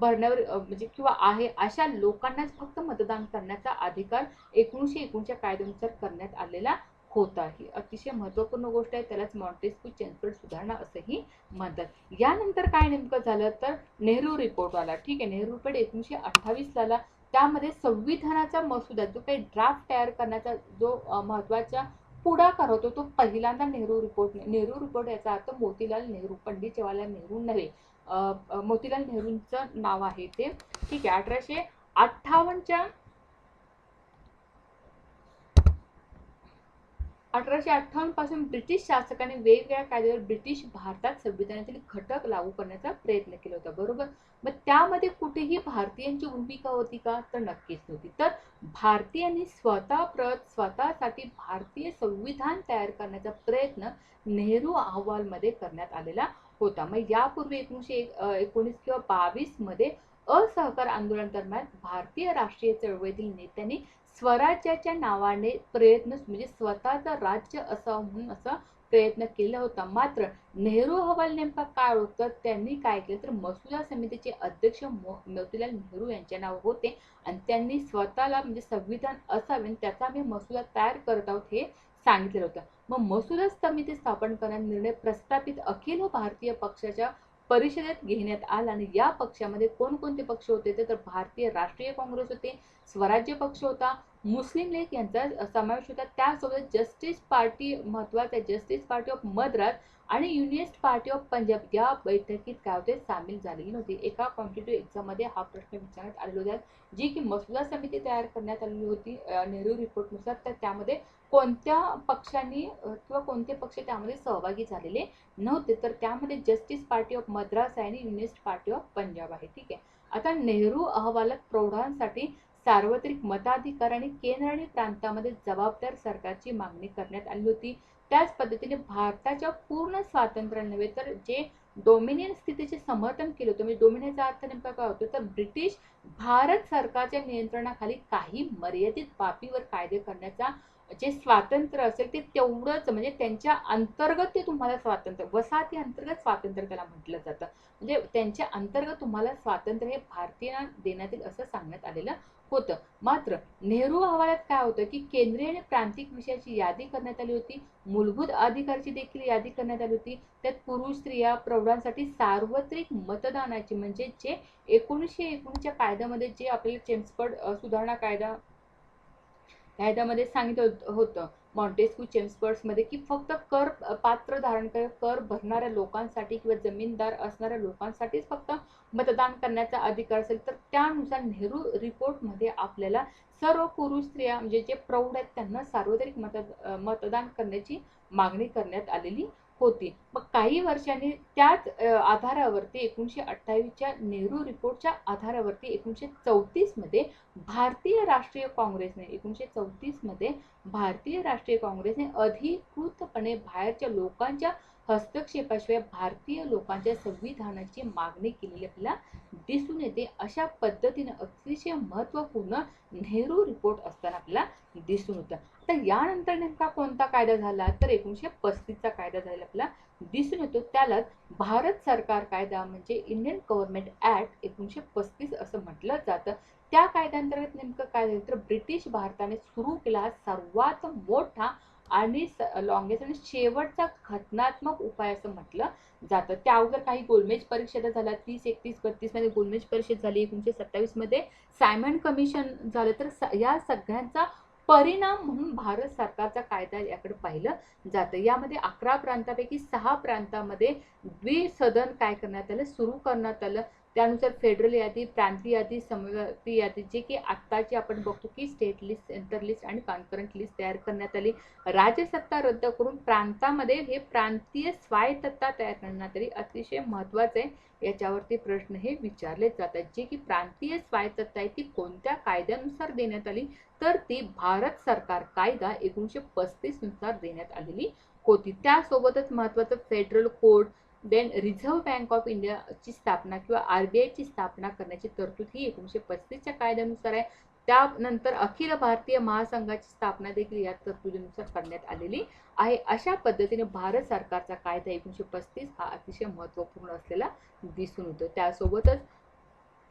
भरण्यावर म्हणजे किंवा आहे अशा लोकांनाच फक्त मतदान करण्याचा अधिकार 1959 कायद्यानुसार करण्यात आलेला होता. ही अतिशय महत्त्वपूर्ण गोष्ट आहे. त्यालाच मॉन्टेस्क्यू चेम्सफोर्ड सुधारणा असंही म्हणतात. यानंतर काय नेमकं झालं तर नेहरू रिपोर्ट आला. ठीक आहे. नेहरू रिपोर्ट 1928 आला. त्यामध्ये संविधानाचा मसुदा जो काही ड्राफ्ट तयार करण्याचा जो महत्वाचा पुढाकार होतो तो पहिल्यांदा नेहरू रिपोर्ट याचा अर्थ मोतीलाल नेहरू, पंडित जवाहरलाल नेहरू नव्हे. मोतीलाल नेहरूंचं नाव आहे ते. ठीक आहे. 1858च्या 1858 पासून ब्रिटिश शासकाने वेगवेगळ्या कायद्यावर ब्रिटिश भारतात संविधानातील घटक लागू करण्याचा प्रयत्न केला होता. बरोबर. मग त्यामध्ये कुठेही भारतीयांची भूमिका होती का तर नक्कीच नव्हती. तर भारतीयांनी स्वतःसाठी भारतीय संविधान तयार करण्याचा प्रयत्न नेहरू अहवालमध्ये करण्यात आलेला होता. मग यापूर्वी 1919 किंवा 22 मध्ये असहकार आंदोलन दरम्यान भारतीय राष्ट्रीय चळवळीतील नेत्यांनी स्वराज्याच्या नावाने प्रयत्न म्हणजे स्वतःचं राज्य असावं म्हणून असा प्रयत्न केला होता. मात्र नेहरू अहवाल नेमका काय होतं त्यांनी काय केलं तर मसुदा समितीचे अध्यक्ष मोतीलाल नेहरू यांचे नाव होते आणि त्यांनी स्वतःला म्हणजे संविधान असावे त्याचा आम्ही मसुदा तयार करत आहोत हे सांगितलेलं होतं. मग मसुदा समिती स्थापन करण्याचा निर्णय प्रस्थापित अखिल भारतीय पक्षाच्या परिषदेत घेण्यात आला. आणि या पक्षामध्ये कोणकोणते पक्ष होते तर भारतीय राष्ट्रीय काँग्रेस होते, स्वराज्य पक्ष होता, मुस्लिम लीग यांचा समावेश होता. त्यासोबत जस्टिस पार्टी महत्वाचा आहे, जस्टिस पार्टी ऑफ मद्रास आणि युनियनिस्ट पार्टी ऑफ पंजाब या बैठकीत काय होते सामील झालेली नव्हती. एका कॉम्पिटिटिव्ह एक्झाम मध्ये हा प्रश्न विचारण्यात आलेला होता, जी की मसुदा समिती तयार करण्यात आलेली होती नेहरू रिपोर्टनुसार. तर त्यामध्ये कोणत्या पक्षांनी किंवा कोणते पक्ष त्यामध्ये सहभागी झालेले नव्हते तर त्यामध्ये जस्टिस पार्टी ऑफ मद्रास आहे आणि युनियनिस्ट पार्टी ऑफ पंजाब आहे. ठीक आहे. आता नेहरू अहवालात प्रौढांसाठी सार्वत्रिक मताधिकार आणि केंद्र आणि प्रांतामध्ये जबाबदार सरकारची मागणी करण्यात आली होती. त्याच पद्धतीने भारताच्या पूर्ण स्वातंत्र्य नव्हे तर जे डोमिनियन स्थितीचे समर्थन केलं होतं. म्हणजे डोमिनियनचा अर्थ नेमका काय होतो तर ब्रिटिश भारत सरकारच्या नियंत्रणाखाली काही मर्यादित बाबीवर कायदे करण्याचा जे स्वातंत्र्य असेल ते तेवढंच म्हणजे त्यांच्या अंतर्गत ते तुम्हाला स्वातंत्र्य वसाहती अंतर्गत स्वातंत्र्य त्याला म्हटलं जातं. म्हणजे त्यांच्या अंतर्गत तुम्हाला स्वातंत्र्य हे भारतीयांना देण्यात येईल असं सांगण्यात आलेलं होतं. मात्र नेहरू अहवालात काय होतं की केंद्रीय आणि प्रांतिक विषयाची यादी करण्यात आली होती, मूलभूत अधिकारची देखील यादी करण्यात आली होती. त्यात पुरुष, स्त्रिया, प्रौढांसाठी सार्वत्रिक मतदानाची म्हणजे जे 1919च्या कायद्यामध्ये जे आपल्याला चेम्सफोर्ड सुधारणा कायद्यामध्ये सांगितलं होतं मॉन्टेस्क्यू चेम्सफोर्ड मध्ये की फक्त कर पात्र धारण कर भरणाऱ्या लोकांसाठी किंवा जमीनदार असणाऱ्या लोकांसाठीच फक्त मतदान करण्याचा अधिकार असेल. तर त्यानुसार नेहरू रिपोर्ट मध्ये आपल्याला सर्व पुरुष, स्त्रिया म्हणजे जे प्रौढ आहेत त्यांना सार्वत्रिक मतदान करण्याची मागणी करण्यात आलेली होती. मग काही वर्षांनी त्याच आधारावरती 1928च्या नेहरू रिपोर्टच्या आधारावरती 1934 मध्ये भारतीय राष्ट्रीय काँग्रेसने 1934 मध्ये भारतीय राष्ट्रीय काँग्रेसने अधिकृतपणे बाहेरच्या लोकांच्या हस्तक्षेपाशिवाय भारतीय लोकांच्या संविधानाची मागणी केलेली आपल्याला दिसून येते. अशा पद्धतीने अतिशय महत्त्वपूर्ण नेहरू रिपोर्ट असताना आपल्याला दिसून होतं. तर यानंतर नेमका कोणता कायदा झाला तर 1935चा कायदा झालेला आपल्याला दिसून येतो. त्यालाच भारत सरकार कायदा म्हणजे इंडियन गव्हर्नमेंट ऍक्ट 1935 असं म्हटलं जातं. त्या कायद्याअंतर्गत नेमकं काय झालं तर ब्रिटिश भारताने सुरू केला हा सर्वात मोठा आणि लॉंगेस्ट आणि शेवटचा घटनात्मक उपाय असं म्हटलं जातं. त्या अगोदर काही गोलमेज परिषदा झाल्या 30, 31, 32 मध्ये गोलमेज परिषद झाली. 1927 मध्ये सायमन कमिशन झालं. तर या सगळ्यांचा परिणाम म्हणून भारत सरकारचा कायदा याकडे पाहिलं जातं. यामध्ये 11 प्रांतापैकी 6 प्रांतामध्ये द्विसदन काय करण्यात आलं सुरू करण्यात आलं. त्यानुसार फेडरल यादी, प्रांतीय यादी, समवर्ती यादी जे की आत्ताची आपण बघतो की स्टेट लिस्ट, सेंटर लिस्ट आणि कॉन्करंट लिस्ट तयार करण्यात आली. राज्यसत्ता रद्द करून प्रांतामध्ये हे प्रांतीय स्वायत्तता तयार करण्यात आली. अतिशय महत्त्वाचे याच्यावरती प्रश्न हे विचारले जातात. जे की प्रांतीय स्वायत्तता आहे ती कोणत्या कायद्यानुसार देण्यात आली तर ती भारत सरकार कायदा 1935 नुसार देण्यात आलेली होती. त्यासोबतच महत्त्वाचं federal code, then reserve bank of इंडियाची स्थापना किंवा RBI ची स्थापना करण्याची तरतूद ही 1935च्या कायद्यानुसार आहे. त्यानंतर अखिल भारतीय महासंघाची स्थापना देखील या तरतुदीनुसार करण्यात आलेली आहे. अशा पद्धतीने भारत सरकारचा कायदा 1935 हा अतिशय महत्त्वपूर्ण असलेला दिसून येतो. त्यासोबतच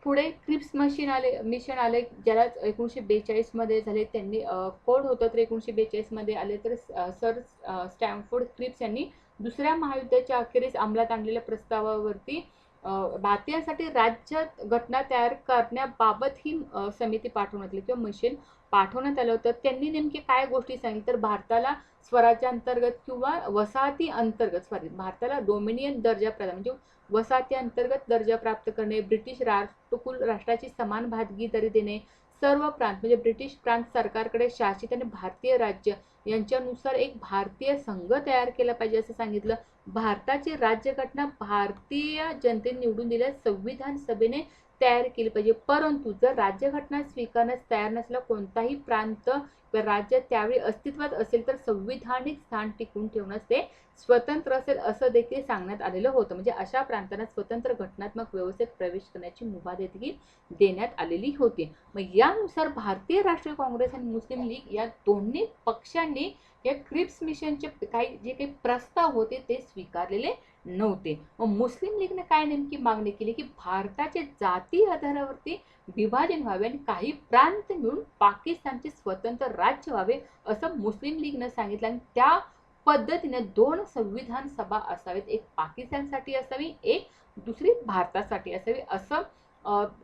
पुढे क्रिप्स मिशन आले ज्याला 1942 मध्ये झाले. त्यांनी कोड होतं तर 1942 मध्ये आले. तर सर स्टॅमफोर्ड क्रिप्स यांनी दुसऱ्या महायुद्धाच्या अखेरीस अंमलात आणलेल्या प्रस्तावावरती भारतीयांसाठी राज्य घटना तयार करण्याबाबत ही समिती पाठवण्यात आली किंवा मिशन पाठवण्यात आलं होतं. त्यांनी नेमके काय गोष्टी सांगितल्या तर भारताला स्वराज्याअंतर्गत किंवा वसाहती अंतर्गत भारताला डोमिनियन दर्जा प्रदान म्हणजे वसाहती अंतर्गत दर्जा प्राप्त करणे, ब्रिटिश राष्ट्रकुल राष्ट्राची समान भागीदारी देणे, सर्व प्रांत म्हणजे ब्रिटिश प्रांत सरकारकडे शासित आणि भारतीय राज्य यांच्यानुसार एक भारतीय संघ तयार केला पाहिजे असं सांगितलं. भारताची राज्यघटना भारतीय जनतेने निवडून दिलेल्या संविधान सभेने तयार केली पाहिजे. परंतु जर राज्यघटना स्वीकारण्यास तयार नसलेला कोणताही प्रांत राज्य त्यावेळी अस्तित्वात असेल तर संविधानिक स्थान टिकवून ठेवण्यास ते स्वतंत्र असेल असं देखील सांगण्यात आलेलं होतं. म्हणजे अशा प्रांतांना स्वतंत्र घटनात्मक व्यवस्थेत प्रवेश करण्याची मुभा देखील देण्यात आलेली होती. मग यानुसार भारतीय राष्ट्रीय काँग्रेस आणि मुस्लिम लीग या दोन्ही पक्षांनी या क्रिप्स मिशनचे जे काही प्रस्ताव होते ते स्वीकारलेले नव्हते. मग मुस्लिम लीगने काय नेमकी मागणी केली की भारताचे जाती आधारावरती विभाजन व्हावे आणि काही प्रांत मिळून पाकिस्तानचे स्वतंत्र राज्य व्हावे असं मुस्लिम लीगनं सांगितलं. आणि त्या पद्धतीने 2 संविधान सभा असावेत, एक पाकिस्तानसाठी असावी, एक दुसरी भारतासाठी असावी असं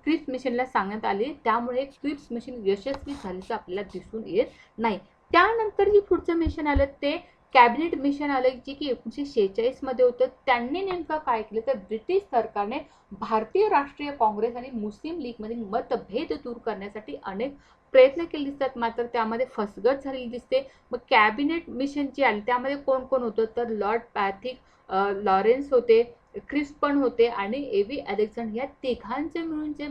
क्रिप्स मिशनला सांगण्यात आले. त्यामुळे क्रिप्स मिशन यशस्वी झाल्याचं आपल्याला दिसून येत नाही. त्यानंतर जे पुढचं मिशन आलं ते कॅबिनेट मिशन आलं जे की 1946 मध्ये होतं. त्यांनी नेमकं काय केलं तर ब्रिटिश सरकारने भारतीय राष्ट्रीय काँग्रेस आणि मुस्लिम लीगमधील मतभेद दूर करण्यासाठी अनेक प्रयत्न केले दिसतात, मात्र त्यामध्ये फसगत झालेली दिसते. मग कॅबिनेट मिशन जे आले त्यामध्ये कोण कोण होतं तर लॉर्ड पॅथिक लॉरेन्स होते, क्रिप्स पण होते आणि एव्ही अलेक्झांडर या तिघांचे मिळून जे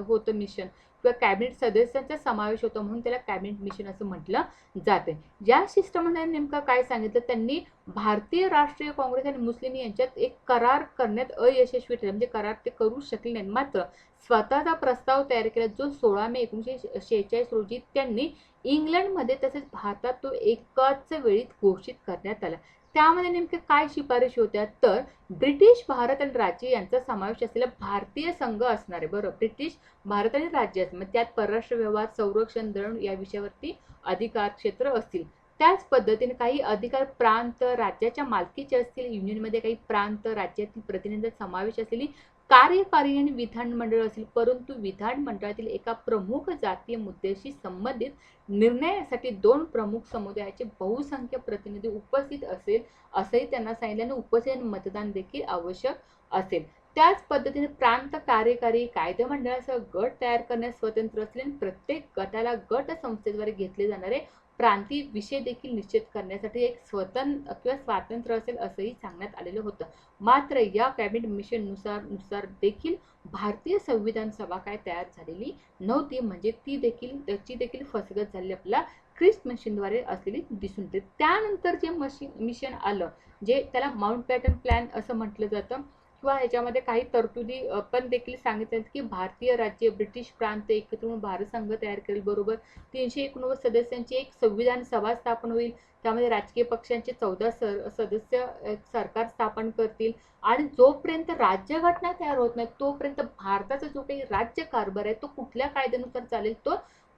होतं मिशन किंवा कॅबिनेट सदस्यांचा समावेश होता म्हणून त्याला कॅबिनेट मिशन असं म्हटलं जाते. या शिष्टमंडळाने नेमकं काय सांगितलं त्यांनी भारतीय राष्ट्रीय काँग्रेस आणि मुस्लिम यांच्यात एक करार करण्यात अयशस्वी ठरले. म्हणजे करार ते करू शकले नाही, मात्र स्वतःचा प्रस्ताव तयार केला जो 16 मे 1946 रोजी त्यांनी इंग्लंडमध्ये तसेच भारतात तो एकाच वेळी घोषित करण्यात आला. त्यामध्ये नेमके काय शिफारशी होत्या तर ब्रिटिश भारत आणि राज्य यांचा समावेश असलेला भारतीय संघ असणार आहे. बरोबर, ब्रिटिश भारत आणि राज्य मग त्यात परराष्ट्र व्यवहार, संरक्षण, दळण या विषयावरती अधिकार क्षेत्र असतील. त्याच पद्धतीने काही अधिकार प्रांत राज्याच्या मालकीचे असतील. युनियनमध्ये काही प्रांत राज्यातील प्रतिनिधींचा समावेश असलेली कार्यकारी आणि विधानमंडळ असेल. परंतु विधानमंडळातील एका प्रमुख जातीय मुद्द्याशी संबंधित निर्णयासाठी 2 प्रमुख समुदायाचे बहुसंख्य प्रतिनिधी उपस्थित असेल असंही त्यांना सांगितलं आणि उपस्थित मतदान देखील आवश्यक असेल. त्याच पद्धतीने प्रांत कार्यकारी कायदेमंडळासह गट तयार करण्यास स्वतंत्र असले. प्रत्येक गटाला गट संस्थेद्वारे घेतले जाणारे प्रांतीय विषय देखील निश्चित करण्यासाठी एक स्वतंत्र किंवा स्वातंत्र्य असेल असंही सांगण्यात आलेलं होतं. मात्र या कॅबिनेट मिशन नुसार देखील भारतीय संविधान सभा काय तयार झालेली नव्हती, म्हणजे त्याची देखील फसगत झालेली आपल्याला क्रिस्ट मिशनद्वारे असलेली दिसून येते. त्यानंतर जे मिशन आलं, जे त्याला माउंटबॅटन प्लॅन असं म्हटलं जातं, किंवा ह्याच्यामध्ये काही तरतुदी पण देखील सांगितल्यात की भारतीय राज्य ब्रिटिश प्रांत एकत्र होऊन भारत संघ तयार करेल. बरोबर 389 सदस्यांची एक संविधान सभा स्थापन होईल. त्यामध्ये राजकीय पक्षांचे 14 सदस्य सरकार स्थापन करतील. आणि जोपर्यंत राज्यघटना तयार होत नाही तोपर्यंत भारताचा जो काही राज्य कारभार आहे तो कुठल्या कायद्यानुसार चालेल,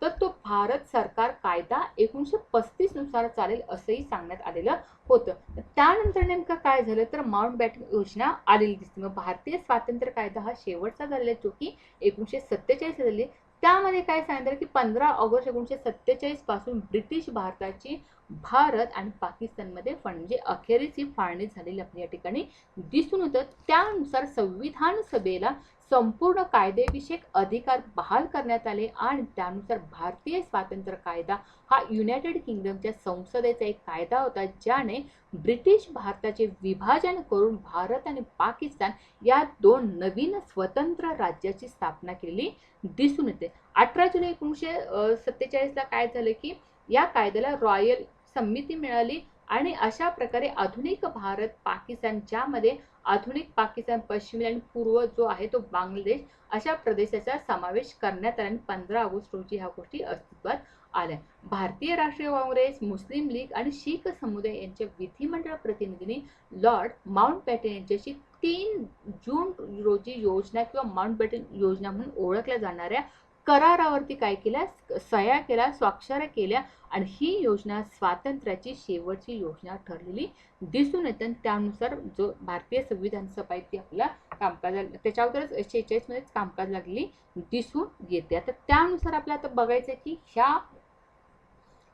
तो भारत सरकार कायदा 1935 नुसार चालेल असंही सांगण्यात आलेलं होतं. त्यानंतर नेमकं काय झालं तर माउंटबॅटन योजना आलेली दिसते. मग भारतीय स्वातंत्र्य कायदा हा शेवटचा झालेला जो की 1947 झाली. त्यामध्ये काय सांगितलं की 15 ऑगस्ट 1947 पासून ब्रिटिश भारताची भारत आणि पाकिस्तानमध्ये म्हणजे अखेरीस ही फाळणी झालेली आपल्या या ठिकाणी दिसून होतं. त्यानुसार संविधान सभेला संपूर्ण कायदेविषयक अधिकार बहाल करण्यात आले आणि त्यानुसार भारतीय स्वातंत्र्य कायदा हा युनायटेड किंगडमच्या संसदेचा एक कायदा होता, ज्याने ब्रिटिश भारताचे विभाजन करून भारत आणि पाकिस्तान या दोन नवीन स्वतंत्र राज्याची स्थापना केलेली दिसून येते. 18 जुलै 1947 ला काय झालं की या कायद्याला रॉयल संमती मिळाली आणि अशा प्रकारे आधुनिक भारत पाकिस्तान, ज्यामध्ये आधुनिक पाकिस्तान पश्चिम आणि पूर्व जो आहे तो बांगलादेश अशा प्रदेशाचा समावेश करण्यात आला आणि 15 ऑगस्ट रोजी ह्या गोष्टी अस्तित्वात आल्या. भारतीय राष्ट्रीय काँग्रेस, मुस्लिम लीग आणि शीख समुदाय यांच्या विधिमंडळ प्रतिनिधींनी लॉर्ड माउंटबॅटन यांच्याशी 3 जून रोजी योजना किंवा माउंटबॅटन योजना म्हणून ओळखल्या जाणाऱ्या करारावरती काय केल्या, सह्या केल्या, स्वाक्षऱ्या केल्या आणि ही योजना स्वातंत्र्याची शेवटची योजना ठरलेली दिसून येते. त्यानुसार जो भारतीय संविधान सभा आहे ती आपला कामकाज त्याच्यावरच 46 मध्येच कामकाज लागली दिसून येते. आता त्यानुसार आपल्याला आता बघायचं की ह्या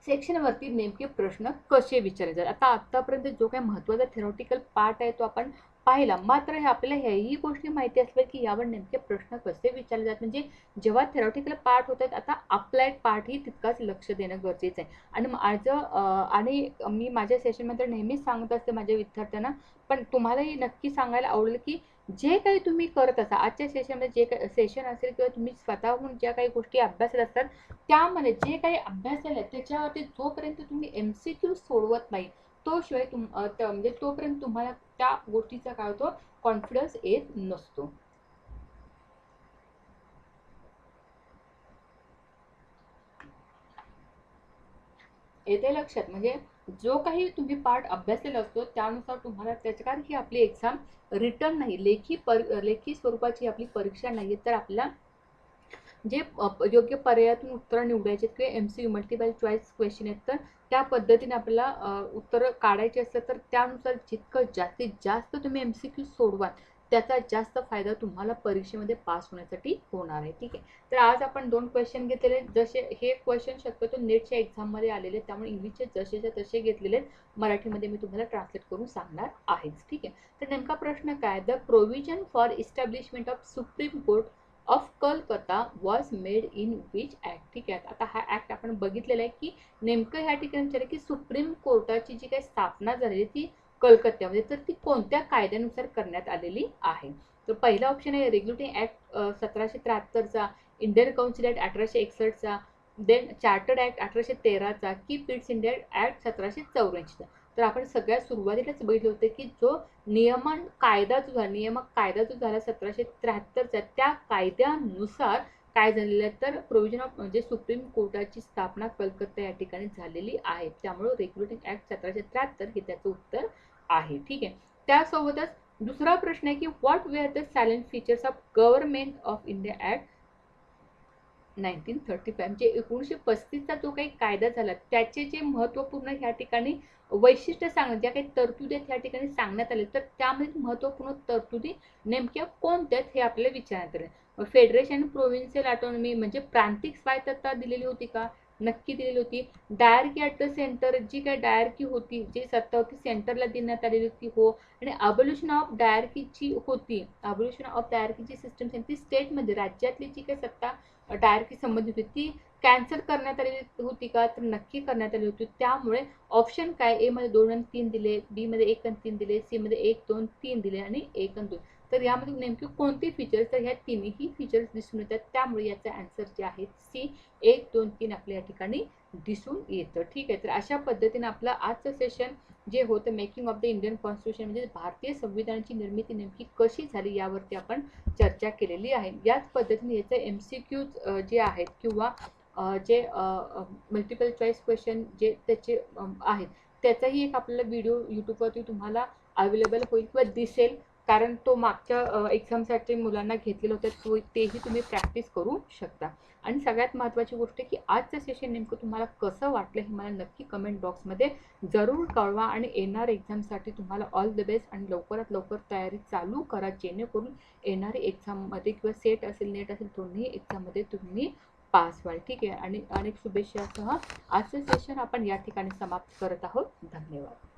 सेक्शनवरती नेमके प्रश्न कसे विचारले जातात. आता आतापर्यंत जो काही महत्त्वाचा थेरॉटिकल पार्ट आहे तो आपण पाहिला, मात्र हे आपल्याला ह्याही गोष्टी माहिती असल्या की यावर नेमके प्रश्न कसे विचारले जातात. म्हणजे जेव्हा थेरॉटिकल पार्ट होत आहेत, आता अप्लाइड पार्ट ही तितकाच लक्ष देणं गरजेचं आहे. आणि मी माझ्या सेशनमध्ये नेहमीच सांगत असते माझ्या विद्यार्थ्यांना, पण तुम्हालाही नक्की सांगायला आवडेल की जे काही तुम्ही करत असा आजच्या सेशनमध्ये जे काही सेशन असेल किंवा तुम्ही स्वतःहून ज्या काही गोष्टी अभ्यासत असतात त्यामध्ये जे काही अभ्यास झाले त्याच्यावरती जोपर्यंत तुम्ही MCQ सोडवत नाही तो शिवाय म्हणजे तोपर्यंत तुम्हाला त्या गोष्टीचा काय होतो, कॉन्फिडन्स येत नसतो. येते लक्षात. म्हणजे जो काही तुम्ही पार्ट अभ्यासलेला असतो त्यानुसार तुम्हाला त्याच्या, कारण ही आपली एक्झाम रिटर्न नाही, लेखी स्वरूपाची आपली परीक्षा नाही, तर आपल्याला जे योग्य पर्यायातून उत्तर निवडायचे किंवा MCQ मल्टिपल चॉईस क्वेश्चन आहेत तर त्या पद्धतीने आपल्याला उत्तर काढायचे असतात. तर त्यानुसार जितकं जास्तीत जास्त तुम्ही MCQ सोडवाल त्याचा जास्त फायदा तुम्हाला परीक्षेमध्ये पास होण्यासाठी होणार आहे. ठीक आहे, तर आज आपण 2 क्वेश्चन घेतलेले, जसे हे क्वेश्चन शक्यतो नेटच्या एक्झाममध्ये आलेले, त्यामुळे इंग्लिशचे जसेच्या तसे घेतलेले मराठीमध्ये मी तुम्हाला ट्रान्सलेट करून सांगणार आहेच. ठीक आहे, तर नेमका प्रश्न काय, the provision for establishment of supreme court of Calcutta was made in which act. ठीक आहे, आता हा ॲक्ट आपण बघितलेला आहे की नेमकं ह्या ठिकाणी विचार की सुप्रीम कोर्टाची जी काही स्थापना झालेली ती कलकत्त्यामध्ये, तर ती कोणत्या कायद्यानुसार करण्यात आलेली आहे. तर पहिला ऑप्शन आहे रेग्युलेटिंग ॲक्ट 1773चा, इंडियन काउन्सिल ॲक्ट 1861चा, देन चार्टर्ड ॲक्ट 1813चा की पिट्स इंडिया ॲक्ट 1784चा. तर आपण सगळ्यात सुरुवातीलाच बघितलं होतं की जो नियमक कायदा जो झाला 1773चा, त्या कायद्यानुसार काय झालेलं आहे तर प्रोव्हिजन ऑफ म्हणजे सुप्रीम कोर्टाची स्थापना कलकत्ता या ठिकाणी झालेली आहे. त्यामुळे रेग्युलेटिंग ॲक्ट 1773 हे त्याचं उत्तर आहे. ठीक आहे, त्यासोबतच दुसरा प्रश्न आहे की what were the salient features of government of India act 1935, म्हणजे 1935चा जो काही कायदा झाला त्याचे जे महत्त्वपूर्ण ह्या ठिकाणी वैशिष्ट्य सांगण्यात, ज्या काही तरतुदी आहेत ह्या ठिकाणी सांगण्यात आले, तर त्यामध्ये महत्त्वपूर्ण तरतुदी नेमक्या कोणत्या हे आपल्याला विचारण्यात आले. फेडरेशन प्रोव्हिन्शियल ऑटोनॉमी म्हणजे प्रांतिक स्वायत्तता दिलेली होती का, नक्की दिलेली होती. डायरकी ॲट द सेंटर, जी काही डायरकी होती, जी सत्ता होती सेंटरला देण्यात आलेली होती, हो. आणि अबोल्युशन ऑफ डायरकीची होती, अबोल्युशन ऑफ डायरकीची सिस्टम ती स्टेटमध्ये राज्यातली जी काही सत्ता डायरकी संबंधित होती ती कॅन्सल करण्यात आली होती का, तर नक्की करण्यात आली होती. त्यामुळे ऑप्शन काय, ए मध्ये 2 आणि 3 दिले, बी मध्ये 1 आणि 3 दिले, सी मध्ये 1 2 3 दिले आणि 1 आणि 2. तर यामध्ये नेमकी कोणती फीचर्स, तर ह्या तिन्ही फीचर्स दिसून येतात. त्यामुळे याचा आन्सर जे आहे सी 1 2 3 आपल्या या ठिकाणी दिसून येतं. ठीक आहे, तर अशा पद्धतीने आपलं आजचं सेशन जे होतं making of the Indian constitution म्हणजे भारतीय संविधानाची निर्मिती नेमकी कशी झाली यावरती आपण चर्चा केलेली आहे. याच पद्धतीने याचे MCQs जे आहेत किंवा जे मल्टिपल चॉईस क्वेश्चन जे त्याचे आहेत त्याचाही एक आपल्याला व्हिडिओ यूट्यूबवरती तुम्हाला अवेलेबल होईल किंवा दिसेल, कारण तो मागच्या एक्झामसाठी मुलांना घेतलेला होता, तेही तुम्ही प्रॅक्टिस करू शकता. आणि सगळ्यात महत्त्वाची गोष्ट की आजचं सेशन नेमकं तुम्हाला कसं वाटलं हे मला नक्की कमेंट बॉक्समध्ये जरूर कळवा. आणि येणाऱ्या एक्झामसाठी तुम्हाला ऑल द बेस्ट आणि लवकरात लवकर तयारी चालू करा, जेणेकरून येणारी एक्झाममध्ये किंवा सेट असेल नेट असेल दोन्ही एक्झाममध्ये तुम्ही पास व्हाल. ठीक आहे, आणि अनेक शुभेच्छासह आजचं सेशन आपण या ठिकाणी समाप्त करत आहोत. धन्यवाद.